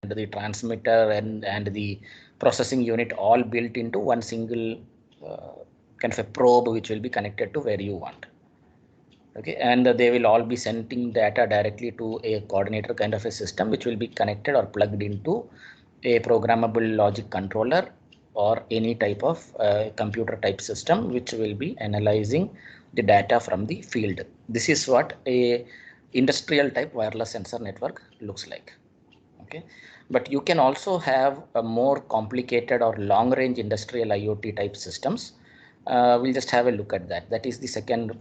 the transmitter and the processing unit all built into one single kind of a probe which will be connected to where you want. Okay, and they will all be sending data directly to a coordinator kind of a system which will be connected or plugged into a programmable logic controller or any type of computer type system which will be analyzing the data from the field. This is what a industrial type wireless sensor network looks like. Okay, but you can also have a more complicated or long range industrial IoT type systems. We'll just have a look at that. That is the second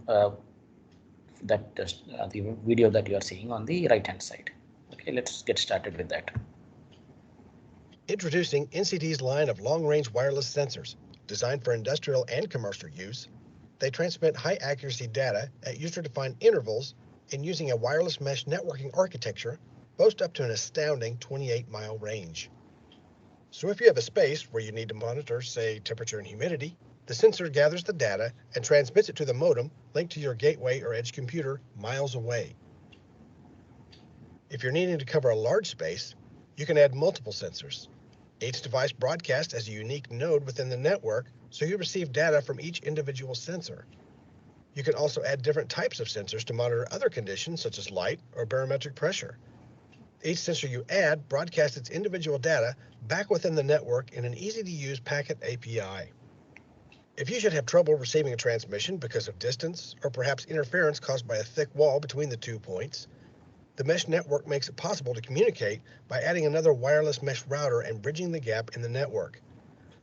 the video that you are seeing on the right hand side. Okay, let's get started with that. Introducing NCD's line of long-range wireless sensors. Designed for industrial and commercial use, they transmit high-accuracy data at user-defined intervals and using a wireless mesh networking architecture, boast up to an astounding 28-mile range. So if you have a space where you need to monitor, say, temperature and humidity, the sensor gathers the data and transmits it to the modem linked to your gateway or edge computer miles away. If you're needing to cover a large space, you can add multiple sensors. Each device broadcasts as a unique node within the network, so you receive data from each individual sensor. You can also add different types of sensors to monitor other conditions such as light or barometric pressure. Each sensor you add broadcasts its individual data back within the network in an easy-to-use packet API. If you should have trouble receiving a transmission because of distance or perhaps interference caused by a thick wall between the 2 points, the mesh network makes it possible to communicate by adding another wireless mesh router and bridging the gap in the network.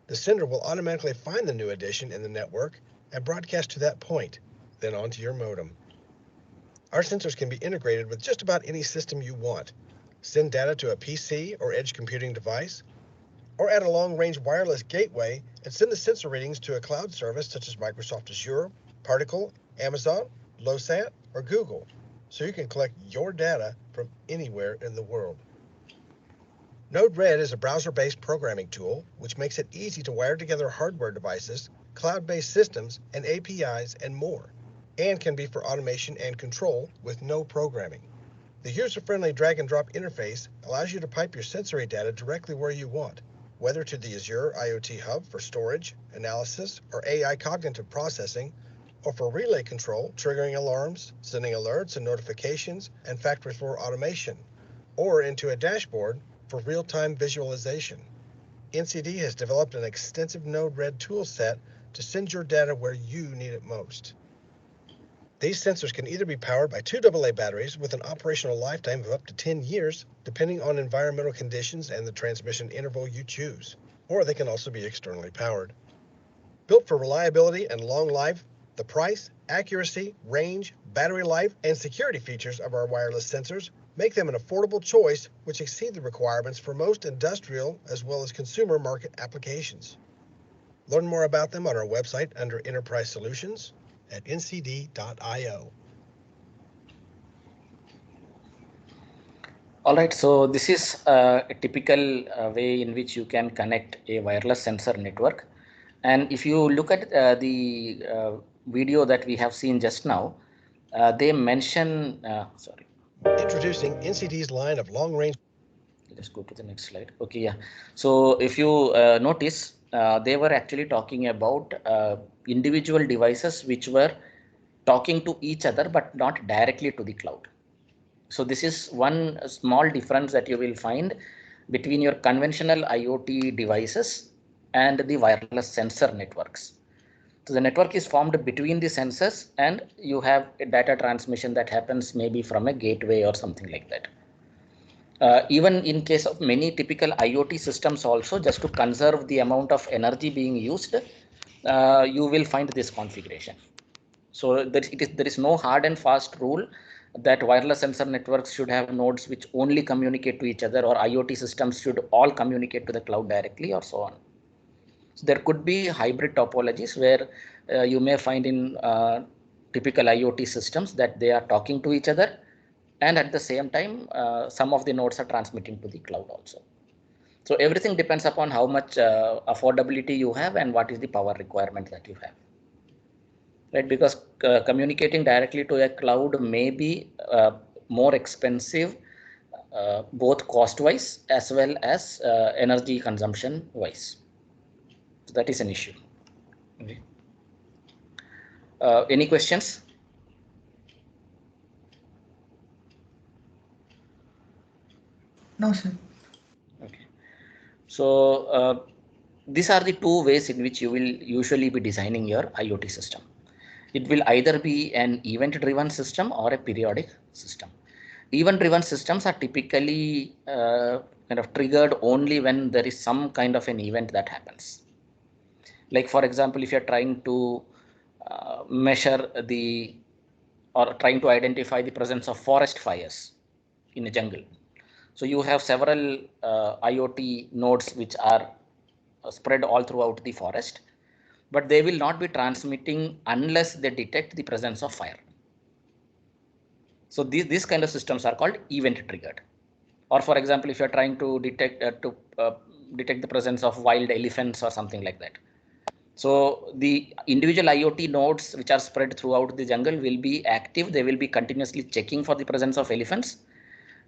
The sender will automatically find the new addition in the network and broadcast to that point, then onto your modem. Our sensors can be integrated with just about any system you want. Send data to a PC or edge computing device, or add a long-range wireless gateway and send the sensor readings to a cloud service such as Microsoft Azure, Particle, Amazon, Losat, or Google, so you can collect your data from anywhere in the world. Node-RED is a browser-based programming tool which makes it easy to wire together hardware devices, cloud-based systems, and APIs, and more, and can be for automation and control with no programming. The user-friendly drag-and-drop interface allows you to pipe your sensory data directly where you want, whether to the Azure IoT Hub for storage, analysis, or AI cognitive processing, or for relay control, triggering alarms, sending alerts and notifications, and factory floor automation, or into a dashboard for real-time visualization. NCD has developed an extensive Node-RED tool set to send your data where you need it most. These sensors can either be powered by 2 AA batteries with an operational lifetime of up to 10 years, depending on environmental conditions and the transmission interval you choose, or they can also be externally powered. Built for reliability and long life, the price, accuracy, range, battery life, and security features of our wireless sensors make them an affordable choice which exceed the requirements for most industrial as well as consumer market applications. Learn more about them on our website under Enterprise Solutions at ncd.io. All right, so this is a typical way in which you can connect a wireless sensor network. And if you look at the video that we have seen just now, they mention, Introducing NCD's line of long-range. Let's go to the next slide. Okay, yeah. So if you notice, they were actually talking about individual devices which were talking to each other, but not directly to the cloud. So this is one small difference that you will find between your conventional IoT devices and the wireless sensor networks. So the network is formed between the sensors and you have a data transmission that happens maybe from a gateway or something like that. Even in case of many typical IoT systems also, just to conserve the amount of energy being used, you will find this configuration. So there is no hard and fast rule that wireless sensor networks should have nodes which only communicate to each other, or IoT systems should all communicate to the cloud directly, or so on. So there could be hybrid topologies where you may find in typical IoT systems that they are talking to each other, and at the same time some of the nodes are transmitting to the cloud also. So everything depends upon how much affordability you have and what is the power requirement that you have. Right, because communicating directly to a cloud may be more expensive both cost wise as well as energy consumption wise. So that is an issue. Okay. Any questions? No, sir. Okay. So these are the two ways in which you will usually be designing your IoT system. It will either be an event-driven system or a periodic system. Event-driven systems are typically kind of triggered only when there is some kind of an event that happens. Like for example, if you're trying to measure the or trying to identify the presence of forest fires in a jungle. So you have several IoT nodes which are spread all throughout the forest, but they will not be transmitting unless they detect the presence of fire. So these kind of systems are called event triggered. Or for example, if you're trying to detect the presence of wild elephants or something like that. So the individual IoT nodes which are spread throughout the jungle will be active. They will be continuously checking for the presence of elephants,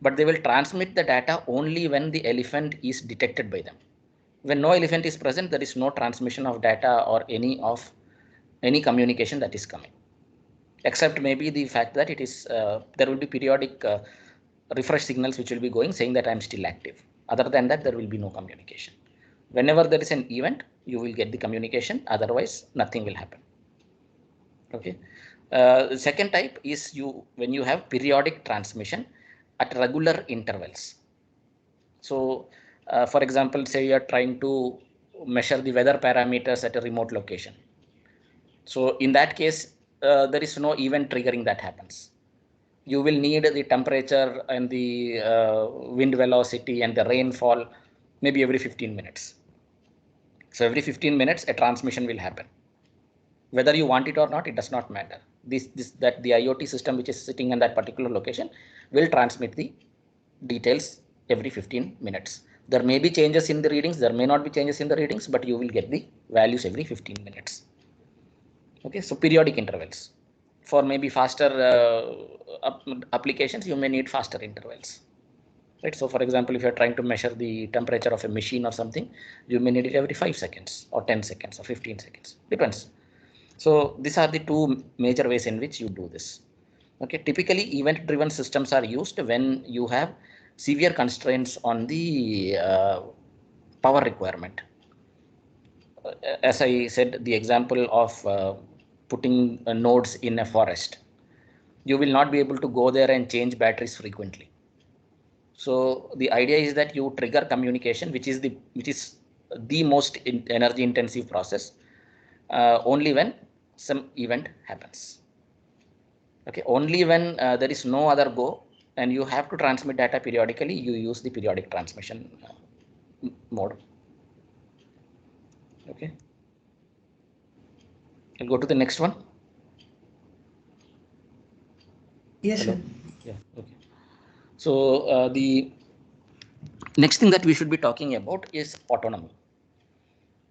but they will transmit the data only when the elephant is detected by them. When no elephant is present, there is no transmission of data or any communication that is coming, except maybe the fact that it is there will be periodic refresh signals which will be going saying that I'm still active. Other than that, there will be no communication. Whenever there is an event, you will get the communication. Otherwise, nothing will happen. Okay. The second type is when you have periodic transmission at regular intervals. So, for example, say you are trying to measure the weather parameters at a remote location. So, in that case, there is no event triggering that happens. You will need the temperature and the wind velocity and the rainfall maybe every 15 minutes. So every 15 minutes, a transmission will happen. Whether you want it or not, it does not matter. That the IoT system which is sitting in that particular location will transmit the details every 15 minutes. There may be changes in the readings, there may not be changes in the readings, but you will get the values every 15 minutes. Okay, so periodic intervals. For maybe faster applications, you may need faster intervals. Right. So for example, if you're trying to measure the temperature of a machine or something, you may need it every 5 seconds or 10 seconds or 15 seconds, depends. So these are the two major ways in which you do this. Okay, typically event driven systems are used when you have severe constraints on the power requirement. As I said, the example of putting nodes in a forest, you will not be able to go there and change batteries frequently. So the idea is that you trigger communication, which is the most energy intensive process, only when some event happens. Okay, only when there is no other go and you have to transmit data periodically, you use the periodic transmission mode. Okay, I'll go to the next one. Yes, Hello? sir. Yeah. Okay. So the next thing that we should be talking about is autonomy.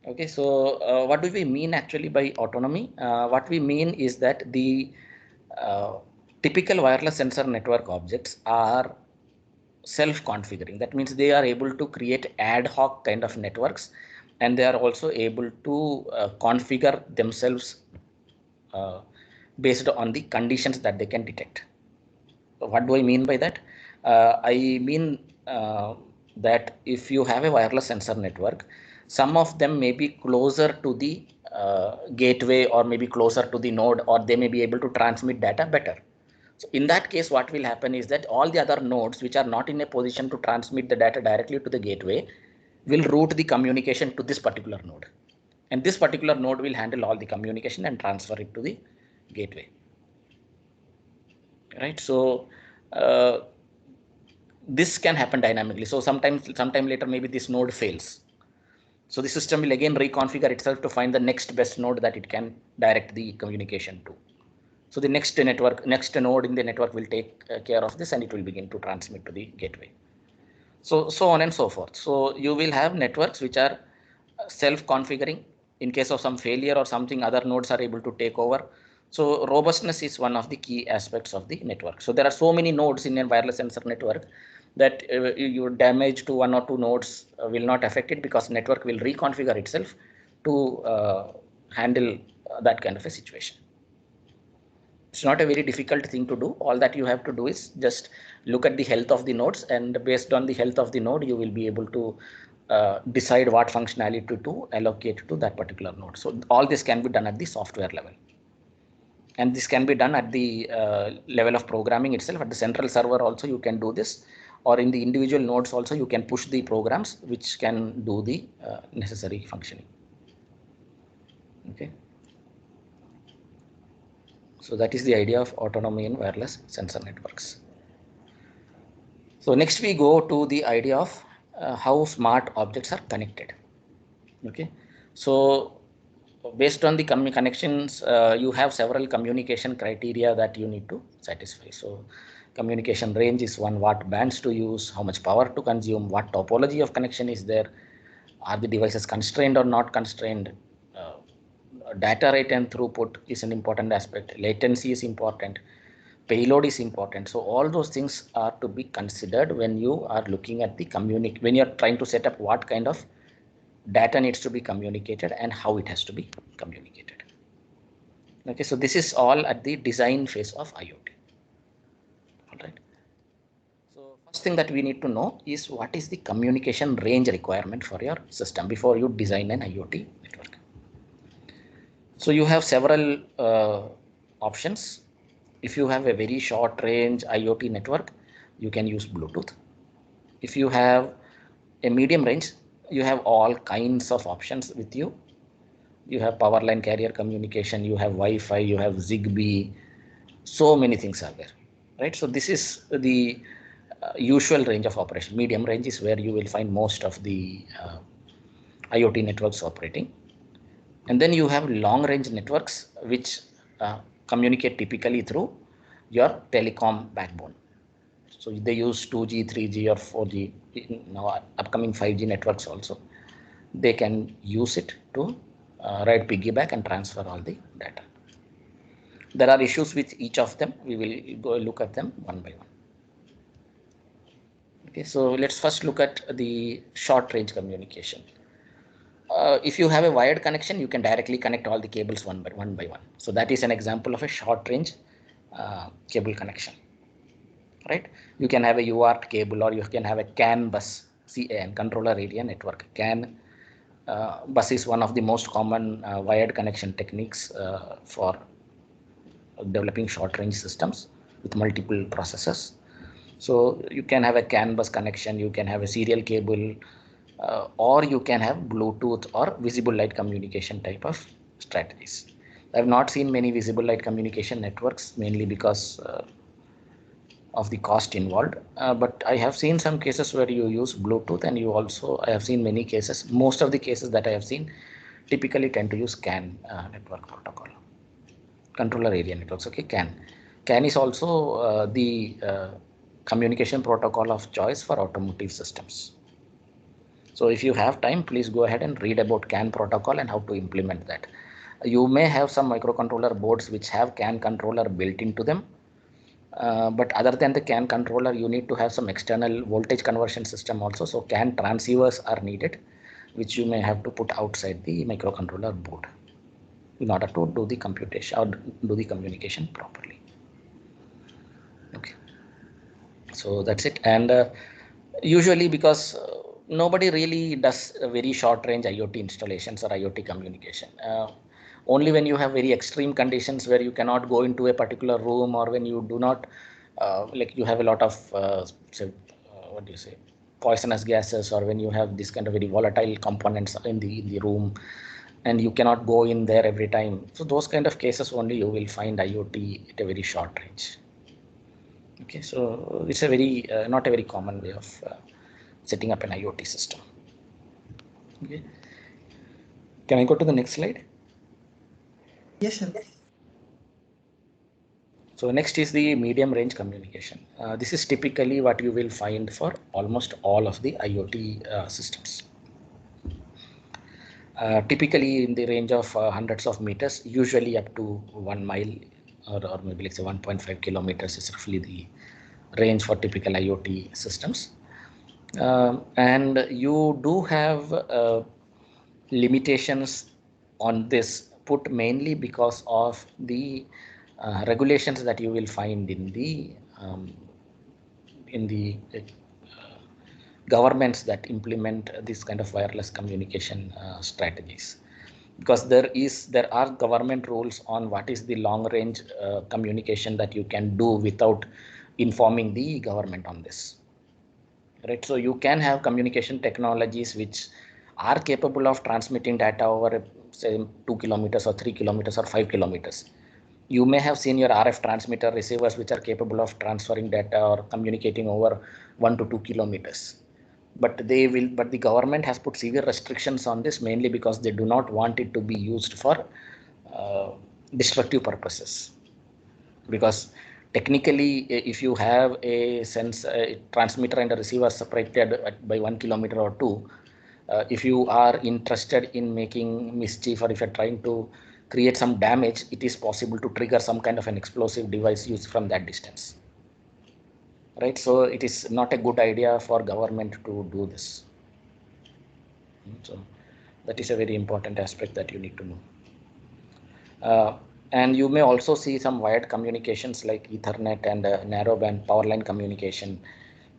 Okay, so what do we mean actually by autonomy? What we mean is that the typical wireless sensor network objects are self-configuring. That means they are able to create ad hoc kind of networks, and they are also able to configure themselves based on the conditions that they can detect. What do I mean by that? I mean that if you have a wireless sensor network, some of them may be closer to the gateway or maybe closer to the node, or they may be able to transmit data better. So in that case, what will happen is that all the other nodes which are not in a position to transmit the data directly to the gateway will route the communication to this particular node. And this particular node will handle all the communication and transfer it to the gateway. Right. So this can happen dynamically. So sometime later, maybe this node fails. So the system will again reconfigure itself to find the next best node that it can direct the communication to. So the next node in the network will take care of this, and it will begin to transmit to the gateway. So on and so forth. So you will have networks which are self-configuring. In case of some failure or something, other nodes are able to take over. So robustness is one of the key aspects of the network. So there are so many nodes in a wireless sensor network that your damage to one or two nodes will not affect it, because network will reconfigure itself to handle that kind of a situation. It's not a very difficult thing to do. All that you have to do is just look at the health of the nodes, and based on the health of the node, you will be able to decide what functionality to allocate to that particular node. So all this can be done at the software level. And this can be done at the level of programming itself. At the central server also you can do this, or in the individual nodes also you can push the programs which can do the necessary functioning. Okay. So that is the idea of autonomy in wireless sensor networks. So next we go to the idea of how smart objects are connected. Okay. So based on the connections, you have several communication criteria that you need to satisfy. So communication range is one, what bands to use, how much power to consume, what topology of connection is there, are the devices constrained or not constrained, data rate and throughput is an important aspect, latency is important, payload is important. So all those things are to be considered when you are looking at the when you're trying to set up what kind of data needs to be communicated and how it has to be communicated. Okay, so this is all at the design phase of IoT. All right. So first thing that we need to know is what is the communication range requirement for your system before you design an IoT network. So you have several options. If you have a very short range IoT network, you can use Bluetooth. If you have a medium range, you have all kinds of options with you. You have power line carrier communication, you have Wi-Fi, you have Zigbee, so many things are there, right? So this is the usual range of operation. Medium range is where you will find most of the IoT networks operating. And then you have long range networks which communicate typically through your telecom backbone. So they use 2G, 3G or 4G, now upcoming 5G networks also. They can use it to write piggyback and transfer all the data. There are issues with each of them. We will go look at them one by one. Okay, so let's first look at the short range communication. If you have a wired connection, you can directly connect all the cables one by one. So that is an example of a short range cable connection, right? You can have a UART cable, or you can have a CAN bus, CAN, controller area network. CAN bus is one of the most common wired connection techniques for developing short range systems with multiple processors. So you can have a CAN bus connection, you can have a serial cable, or you can have Bluetooth or visible light communication type of strategies. I have not seen many visible light communication networks, mainly because of the cost involved, but I have seen some cases where you use Bluetooth, and you also, I have seen many cases, most of the cases that I have seen typically tend to use CAN network protocol, controller area networks. Okay, CAN is also the communication protocol of choice for automotive systems. So if you have time, please go ahead and read about CAN protocol and how to implement that. You may have some microcontroller boards which have CAN controller built into them. But other than the CAN controller, you need to have some external voltage conversion system also. So CAN transceivers are needed, which you may have to put outside the microcontroller board in order to do the computation or do the communication properly. Okay, so that's it. And usually, because nobody really does very short range IoT installations or IoT communication. Only when you have very extreme conditions where you cannot go into a particular room, or when you do not like you have a lot of what do you say, poisonous gases, or when you have this kind of very volatile components in the room and you cannot go in there every time. So those kind of cases only you will find IoT at a very short range. Okay, so it's a very not a very common way of setting up an IoT system. Okay, can I go to the next slide? Yes, sir. So next is the medium range communication. This is typically what you will find for almost all of the IoT systems. Typically in the range of hundreds of meters, usually up to 1 mile, or maybe let's say 1.5 kilometers is roughly the range for typical IoT systems. And you do have limitations on this, put mainly because of the regulations that you will find in the governments that implement this kind of wireless communication strategies, because there are government rules on what is the long range communication that you can do without informing the government on this, right? So you can have communication technologies which are capable of transmitting data over say 2 kilometers or 3 kilometers or 5 kilometers. You may have seen your RF transmitter receivers which are capable of transferring data or communicating over 1 to 2 kilometers. But the government has put severe restrictions on this, mainly because they do not want it to be used for destructive purposes. Because technically, if you have a transmitter and a receiver separated by 1 kilometer or 2, if you are interested in making mischief, or if you're trying to create some damage, it is possible to trigger some kind of an explosive device used from that distance, right? So it is not a good idea for government to do this. So that is a very important aspect that you need to know. And you may also see some wired communications like Ethernet and narrowband power line communication.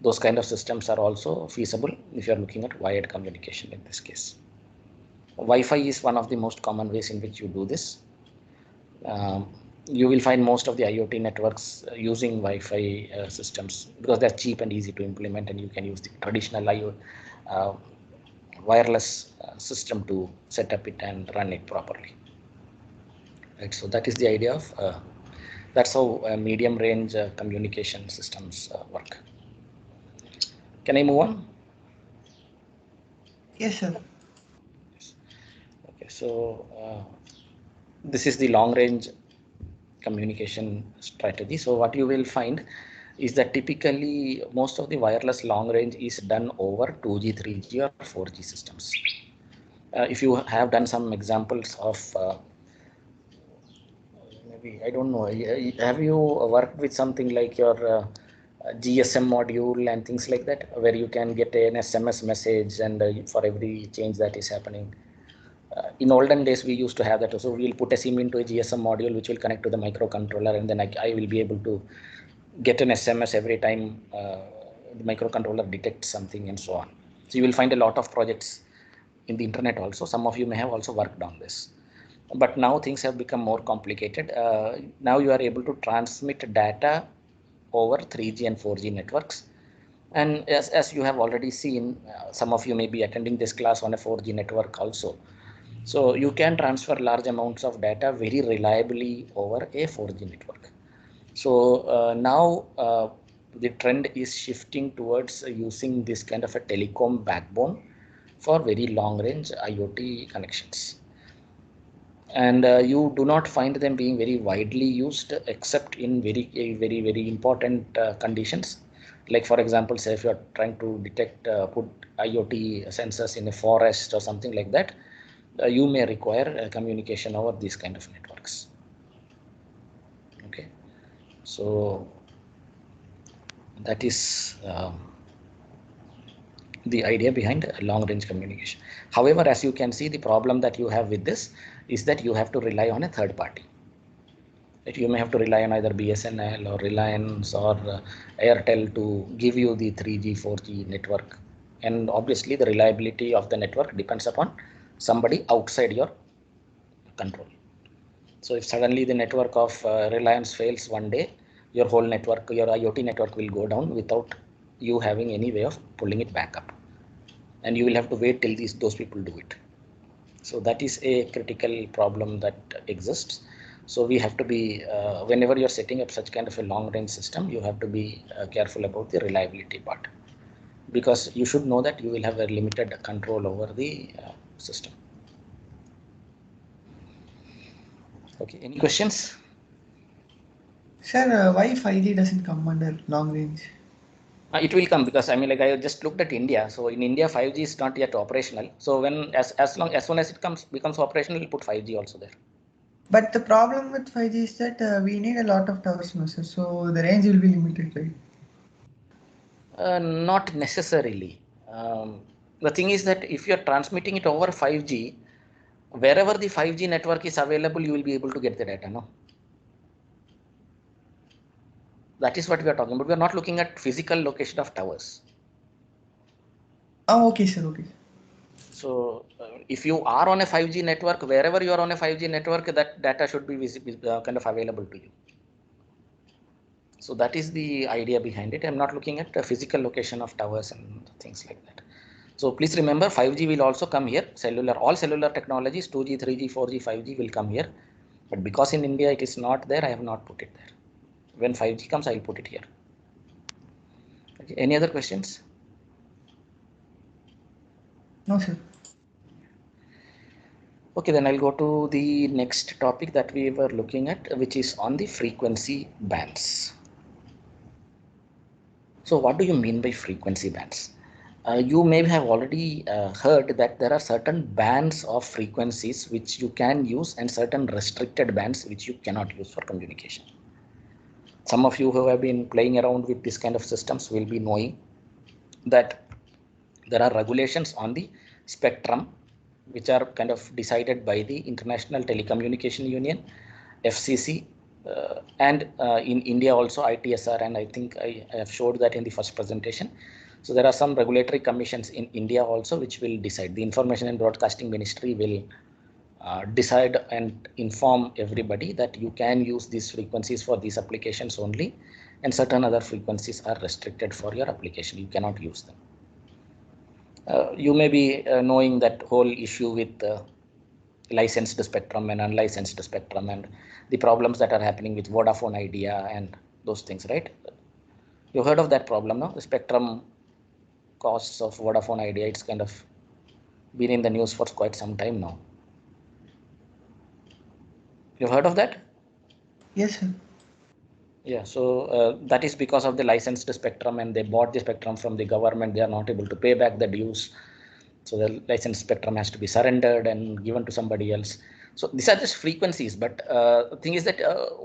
Those kind of systems are also feasible if you're looking at wired communication in this case. Wi-Fi is one of the most common ways in which you do this. You will find most of the IoT networks using Wi-Fi systems because they're cheap and easy to implement, and you can use the traditional wireless system to set up it and run it properly. Right, so that is the idea of that's how medium range communication systems work. Can I move on? Yes, sir. Okay, so this is the long range communication strategy. So what you will find is that typically most of the wireless long range is done over 2G, 3G or 4G systems. If you have done some examples of maybe, I don't know, have you worked with something like your GSM module and things like that, where you can get an SMS message and for every change that is happening? In olden days, we used to have that. So we'll put a SIM into a GSM module, which will connect to the microcontroller, and then I will be able to get an SMS every time the microcontroller detects something and so on. So you will find a lot of projects in the internet also. Some of you may have also worked on this. But now things have become more complicated. Now you are able to transmit data over 3G and 4G networks. And as you have already seen, some of you may be attending this class on a 4G network also. So you can transfer large amounts of data very reliably over a 4G network. So now the trend is shifting towards using this kind of a telecom backbone for very long range IoT connections. And you do not find them being very widely used except in very important conditions. Like for example, say if you are trying to detect put IoT sensors in a forest or something like that, you may require communication over these kind of networks. Okay, so that is the idea behind long range communication. However, as you can see, the problem that you have with this is that you have to rely on a third party. Right? You may have to rely on either BSNL or Reliance or Airtel to give you the 3G, 4G network. And obviously the reliability of the network depends upon somebody outside your control. So if suddenly the network of Reliance fails one day, your whole network, your IoT network will go down without you having any way of pulling it back up. And you will have to wait till those people do it. So that is a critical problem that exists. So we have to be, whenever you're setting up such kind of a long range system, you have to be careful about the reliability part, because you should know that you will have a limited control over the system. Okay, any questions? Sir, why 5G doesn't come under long range? It will come, because I mean, like I just looked at India. So in India, 5G is not yet operational. So when as soon as it becomes operational, we'll put 5G also there. But the problem with 5G is that we need a lot of towers, no, sir. So the range will be limited, right? Not necessarily. The thing is that if you're transmitting it over 5G, wherever the 5G network is available, you will be able to get the data, no? That is what we are talking about. We are not looking at physical location of towers. Oh, okay, sir. Okay. So if you are on a 5G network, wherever you are on a 5G network, that data should be kind of available to you. So that is the idea behind it. I'm not looking at the physical location of towers and things like that. So please remember 5G will also come here. Cellular, all cellular technologies, 2G, 3G, 4G, 5G will come here. But because in India it is not there, I have not put it there. When 5G comes, I will put it here. Okay. Any other questions? No, sir. Okay, then I'll go to the next topic that we were looking at, which is on the frequency bands. So what do you mean by frequency bands? You may have already heard that there are certain bands of frequencies which you can use and certain restricted bands which you cannot use for communication. Some of you who have been playing around with this kind of systems will be knowing that there are regulations on the spectrum which are kind of decided by the International Telecommunication Union, FCC, and in India also ITSR, and I think I have showed that in the first presentation. So there are some regulatory commissions in India also which will decide. The Information and Broadcasting Ministry will decide and inform everybody that you can use these frequencies for these applications only, and certain other frequencies are restricted for your application. You cannot use them. You may be knowing that whole issue with licensed spectrum and unlicensed spectrum and the problems that are happening with Vodafone Idea and those things, right? You heard of that problem, no? The spectrum costs of Vodafone Idea, it's kind of been in the news for quite some time now. You've heard of that? Yes, sir. Yeah, so that is because of the licensed spectrum, and they bought the spectrum from the government. They are not able to pay back the dues. So the licensed spectrum has to be surrendered and given to somebody else. So these are just frequencies, but the thing is that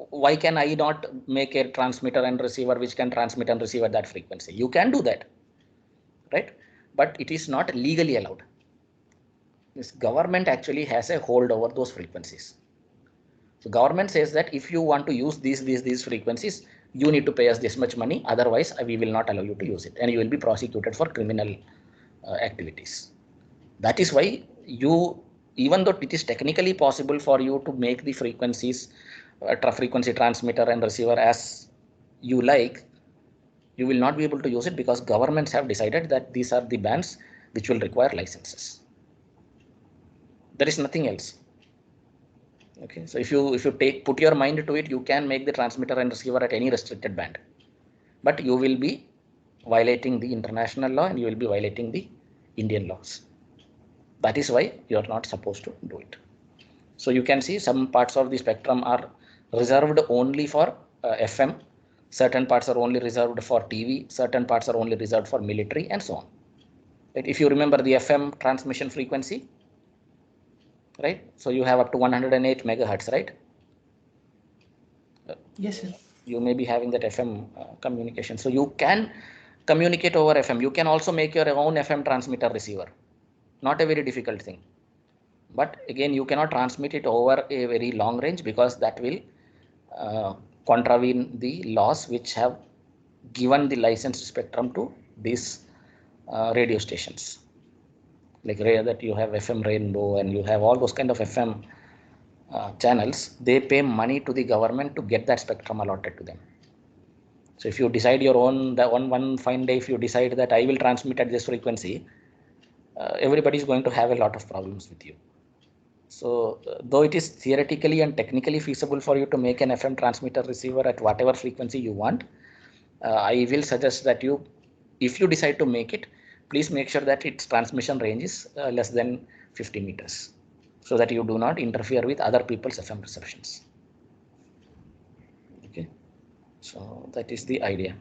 why can I not make a transmitter and receiver which can transmit and receive at that frequency? You can do that, right? But it is not legally allowed. This government actually has a hold over those frequencies. So government says that if you want to use these frequencies, you need to pay us this much money. Otherwise, we will not allow you to use it, and you will be prosecuted for criminal activities. That is why you, even though it is technically possible for you to make the frequencies, frequency transmitter and receiver as you like, you will not be able to use it because governments have decided that these are the bands which will require licenses. There is nothing else. Okay, so if you put your mind to it, you can make the transmitter and receiver at any restricted band, but you will be violating the international law and you will be violating the Indian laws. That is why you are not supposed to do it. So you can see some parts of the spectrum are reserved only for FM, certain parts are only reserved for TV, certain parts are only reserved for military, and so on. Right? If you remember the FM transmission frequency, right? So you have up to 108 megahertz, right? Yes, sir. You may be having that FM communication. So you can communicate over FM. You can also make your own FM transmitter receiver. Not a very difficult thing. But again, you cannot transmit it over a very long range because that will contravene the laws which have given the licensed spectrum to these radio stations. Like that you have FM Rainbow and you have all those kind of FM channels. They pay money to the government to get that spectrum allotted to them. So if you decide your own, one fine day, if you decide that I will transmit at this frequency, everybody is going to have a lot of problems with you. So though it is theoretically and technically feasible for you to make an FM transmitter receiver at whatever frequency you want, I will suggest that you, if you decide to make it, please make sure that its transmission range is less than 50 meters so that you do not interfere with other people's FM receptions. Okay, so that is the idea.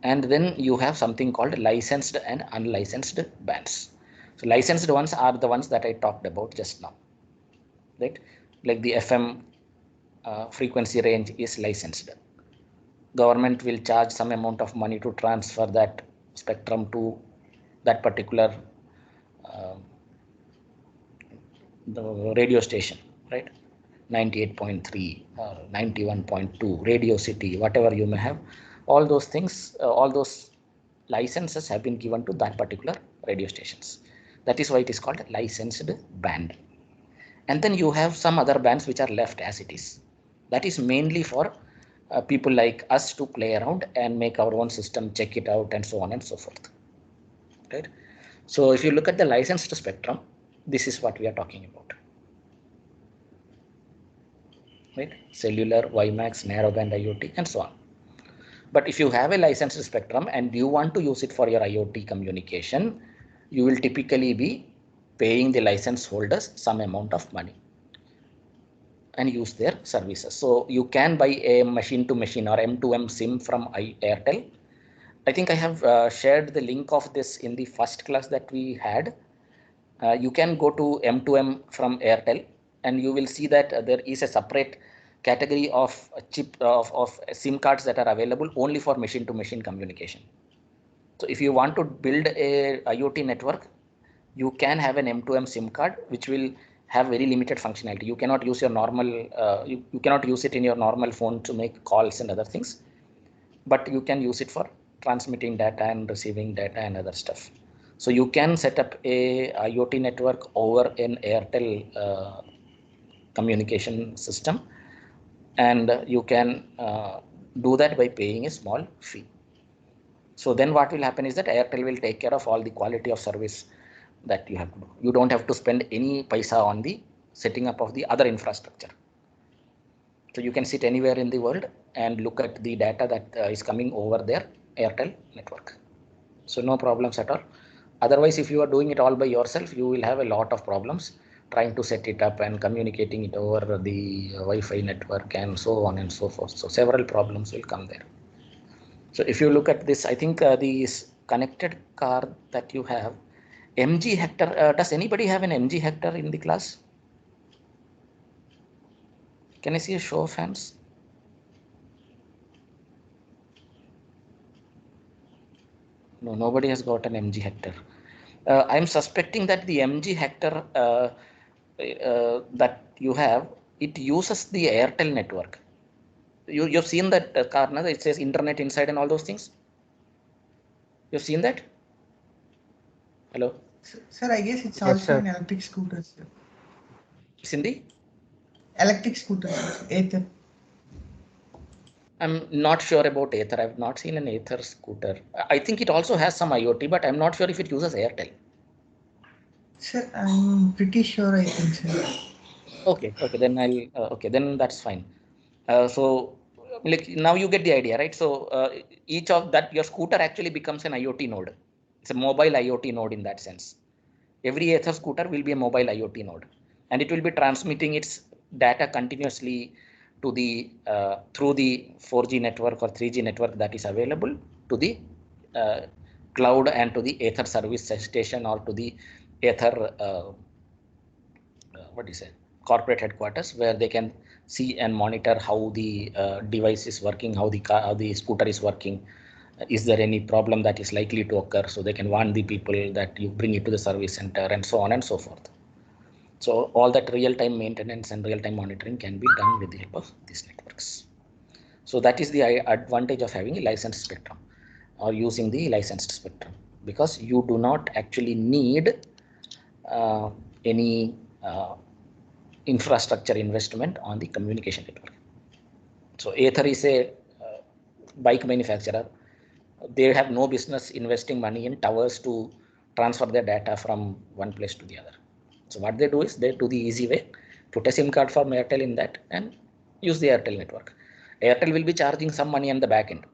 And then you have something called licensed and unlicensed bands. So licensed ones are the ones that I talked about just now, right? Like the FM frequency range is licensed. government will charge some amount of money to transfer that spectrum to that particular the radio station, right? 98.3 or 91.2, Radio City, whatever you may have, all those things, all those licenses have been given to that particular radio stations. That is why it is called licensed band. And then you have some other bands which are left as it is. That is mainly for people like us to play around and make our own system, check it out, and so on and so forth. Right? So if you look at the licensed spectrum, this is what we are talking about. Right? Cellular, WiMAX, narrowband IoT, and so on. But if you have a licensed spectrum and you want to use it for your IoT communication, you will typically be paying the license holders some amount of money and use their services. So you can buy a machine to machine or M2M SIM from Airtel. I think I have shared the link of this in the first class that we had. You can go to M2M from Airtel and you will see that there is a separate category of chip of SIM cards that are available only for machine to machine communication. So if you want to build a IoT network, you can have an M2M SIM card which will have very limited functionality. You cannot use your normal, you cannot use it in your normal phone to make calls and other things, but you can use it for transmitting data and receiving data and other stuff. So you can set up a IoT network over an Airtel communication system, and you can do that by paying a small fee. So then what will happen is that Airtel will take care of all the quality of service that you have to do. You don't have to spend any paisa on the setting up of the other infrastructure. So you can sit anywhere in the world and look at the data that is coming over their Airtel network. So no problems at all. Otherwise, if you are doing it all by yourself, you will have a lot of problems trying to set it up and communicating it over the Wi-Fi network and so on and so forth. So several problems will come there. So if you look at this, I think the connected car that you have, MG Hector, does anybody have an MG Hector in the class? Can I see a show of hands? No, nobody has got an MG Hector. I'm suspecting that the MG Hector that you have, it uses the Airtel network. You've seen that car, now it says internet inside and all those things. You've seen that? Hello? Sir, I guess it's Yes, also sir. an electric scooter, sir. Cindy? Electric scooter, sir. Aether. I'm not sure about Aether. I've not seen an Aether scooter. I think it also has some IoT, but I'm not sure if it uses Airtel. Sir, I'm pretty sure I think, sir. Okay, then then that's fine. So like now you get the idea, right? So each of that, your scooter actually becomes an IoT node. It's a mobile IoT node in that sense. Every Aether scooter will be a mobile IoT node, and it will be transmitting its data continuously to the through the 4G network or 3G network that is available to the cloud and to the Aether service station or to the Aether what do you say, corporate headquarters, where they can see and monitor how the device is working, how the scooter is working. Is there any problem that is likely to occur, so they can warn the people that you bring it to the service center and so on and so forth. So all that real-time maintenance and real-time monitoring can be done with the help of these networks. So that is the advantage of having a licensed spectrum or using the licensed spectrum, because you do not actually need any infrastructure investment on the communication network. So Aether is a bike manufacturer. They have no business investing money in towers to transfer their data from one place to the other. So what they do is they do the easy way, put a SIM card from Airtel in that and use the Airtel network. Airtel will be charging some money on the back end.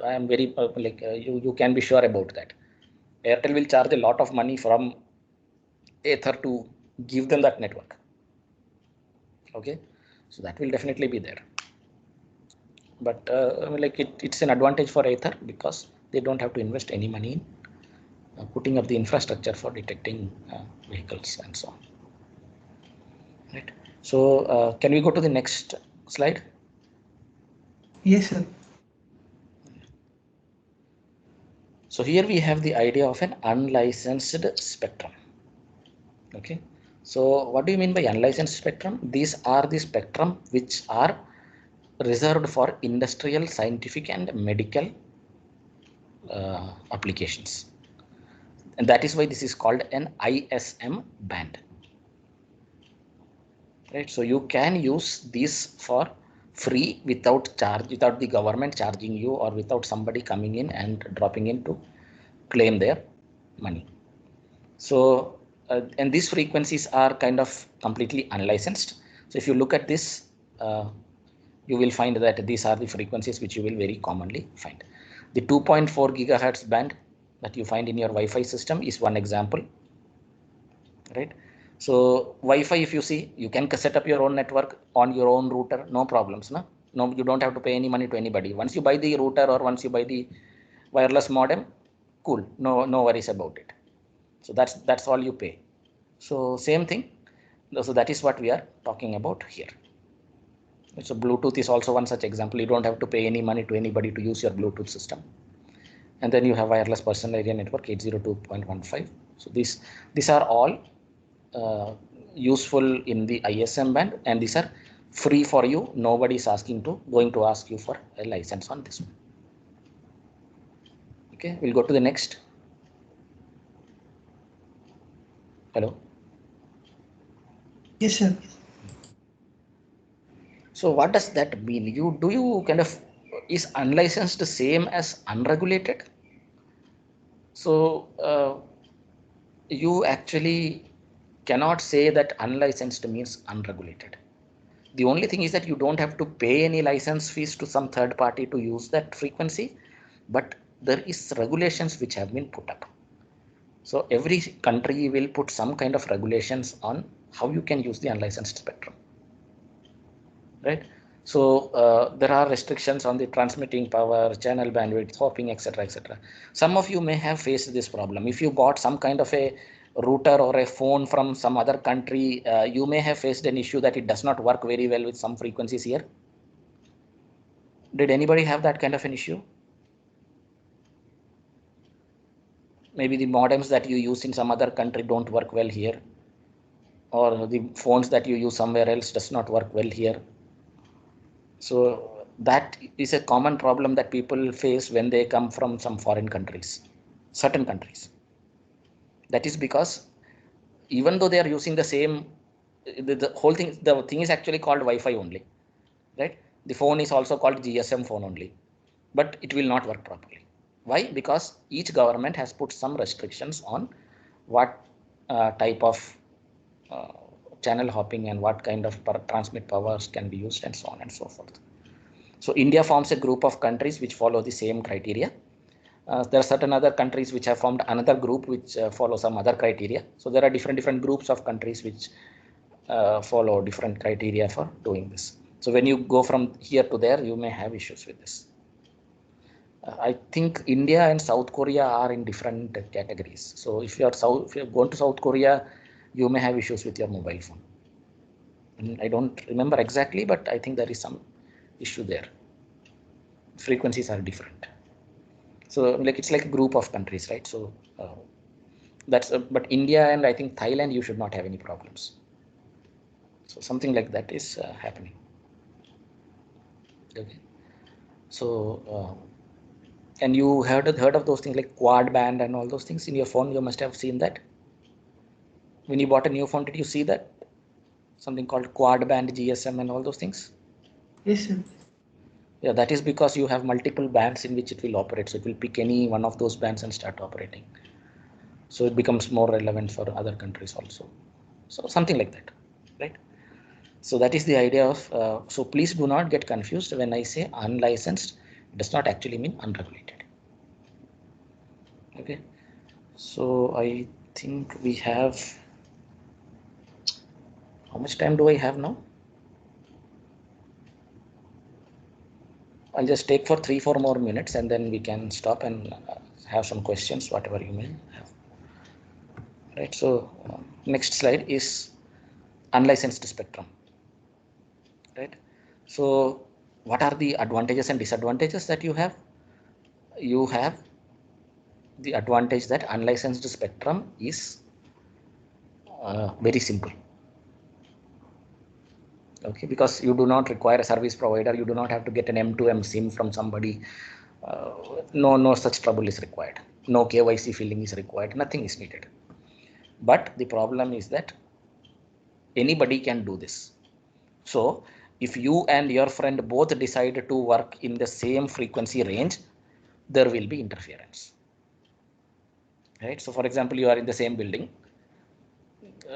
I am very you can be sure about that. Airtel will charge a lot of money from Aether to give them that network. Okay, so that will definitely be there. But it's an advantage for Aether because they don't have to invest any money in putting up the infrastructure for detecting vehicles and so on. Right. So can we go to the next slide? Yes, sir. So here we have the idea of an unlicensed spectrum. Okay. So what do you mean by unlicensed spectrum? These are the spectrum which are reserved for industrial, scientific, and medical applications. And that is why this is called an ISM band. Right. So you can use these for free without charge, without the government charging you, or without somebody coming in and dropping in to claim their money. So and these frequencies are kind of completely unlicensed. So if you look at this, you will find that these are the frequencies which you will very commonly find. The 2.4 gigahertz band that you find in your Wi-Fi system is one example, right? So Wi-Fi, if you see, you can set up your own network on your own router, no problems, no? No, you don't have to pay any money to anybody. Once you buy the router or once you buy the wireless modem, cool, no worries about it. So that's all you pay. So same thing. So that is what we are talking about here. So Bluetooth is also one such example. You don't have to pay any money to anybody to use your Bluetooth system. And then you have wireless personal area network 802.15. So these are all useful in the ISM band, and these are free for you. Nobody is going to ask you for a license on this one. Okay, we'll go to the next. Hello. Yes, sir. So what does that mean? Do you kind of, is unlicensed the same as unregulated? So you actually cannot say that unlicensed means unregulated. The only thing is that you don't have to pay any license fees to some third party to use that frequency, but there is regulations which have been put up. So every country will put some kind of regulations on how you can use the unlicensed spectrum, right? So there are restrictions on the transmitting power, channel bandwidth, hopping, etc., etc. Some of you may have faced this problem. If you bought some kind of a router or a phone from some other country, you may have faced an issue that it does not work very well with some frequencies here. Did anybody have that kind of an issue? Maybe the modems that you use in some other country don't work well here, or the phones that you use somewhere else does not work well here. So that is a common problem that people face when they come from some foreign countries, certain countries. That is because even though they are using the same, the whole thing, the thing is actually called Wi-Fi only, right? The phone is also called GSM phone only, but it will not work properly. Why? Because each government has put some restrictions on what type of uh, channel hopping and what kind of transmit powers can be used and so on and so forth. So India forms a group of countries which follow the same criteria. There are certain other countries which have formed another group which follow some other criteria. So there are different groups of countries which follow different criteria for doing this. So when you go from here to there, you may have issues with this. I think India and South Korea are in different categories. So if you're going to South Korea, you may have issues with your mobile phone. And I don't remember exactly, but I think there is some issue there. Frequencies are different. So like it's like a group of countries, right? So that's but India and I think Thailand, you should not have any problems. So something like that is happening. Okay. So and you heard of those things like quad band and all those things in your phone? You must have seen that. When you bought a new phone, did you see that? Something called quad band GSM and all those things? Yes, sir. Yeah, that is because you have multiple bands in which it will operate. So it will pick any one of those bands and start operating. So it becomes more relevant for other countries also. So something like that, right? So that is the idea of, so please do not get confused when I say unlicensed, it does not actually mean unregulated. Okay. So I think we have, how much time do I have now? I'll just take for 3-4 more minutes and then we can stop and have some questions, whatever you may have. Right. So next slide is unlicensed spectrum. Right. So what are the advantages and disadvantages that you have? You have the advantage that unlicensed spectrum is very simple. Okay, because you do not require a service provider, you do not have to get an M2M SIM from somebody. No such trouble is required. No KYC filling is required. Nothing is needed. But the problem is that anybody can do this. So if you and your friend both decide to work in the same frequency range, there will be interference. Right? So for example, you are in the same building,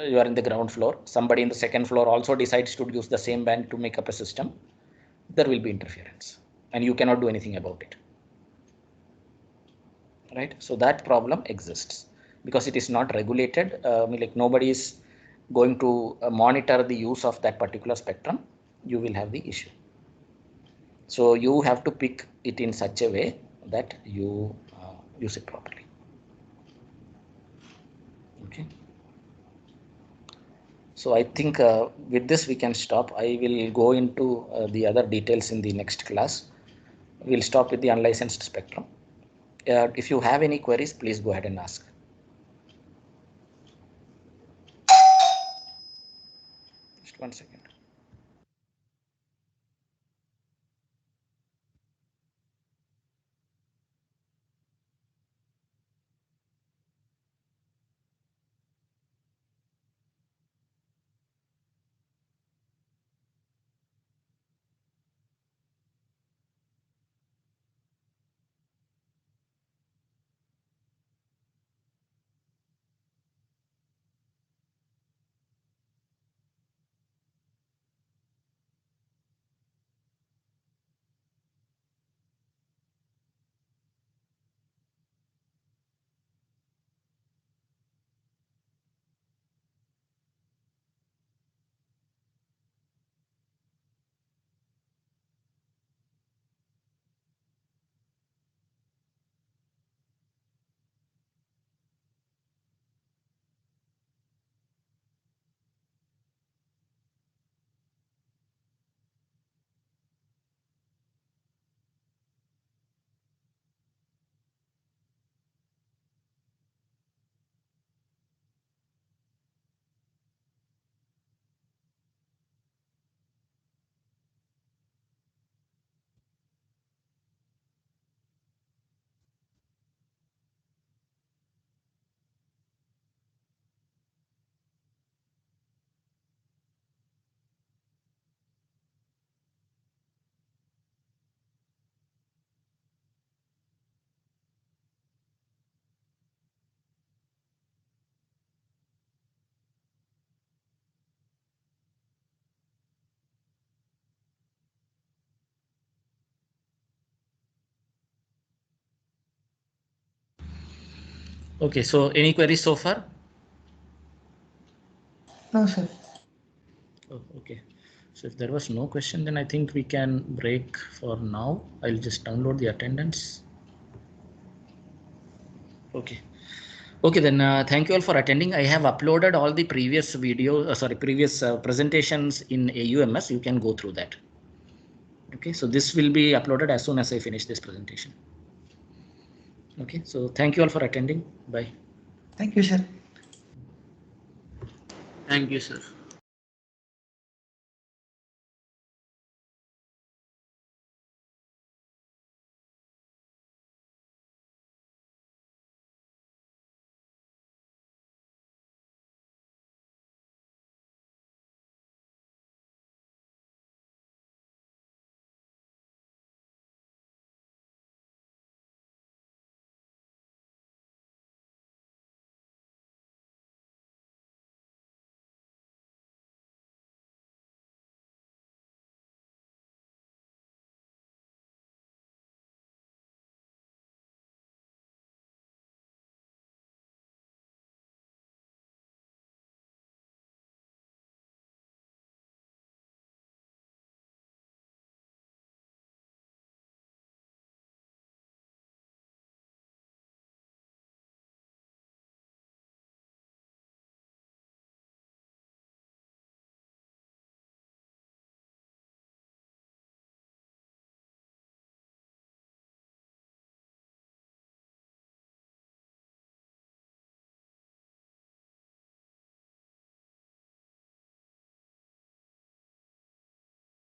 you are in the ground floor, somebody in the second floor also decides to use the same band to make up a system, there will be interference and you cannot do anything about it. Right? So that problem exists because it is not regulated. Like nobody is going to monitor the use of that particular spectrum. You will have the issue. So you have to pick it in such a way that you use it properly. Okay. So I think with this we can stop. I will go into the other details in the next class. We'll stop with the unlicensed spectrum. If you have any queries, please go ahead and ask. Just 1 second. Okay, so any queries so far? No, sir. Oh, okay. So if there was no question, then I think we can break for now. I'll just download the attendance. Okay. Okay, then thank you all for attending. I have uploaded all the previous previous presentations in AUMS. You can go through that. Okay, so this will be uploaded as soon as I finish this presentation. Okay, so thank you all for attending. Bye. Thank you, sir. Thank you, sir.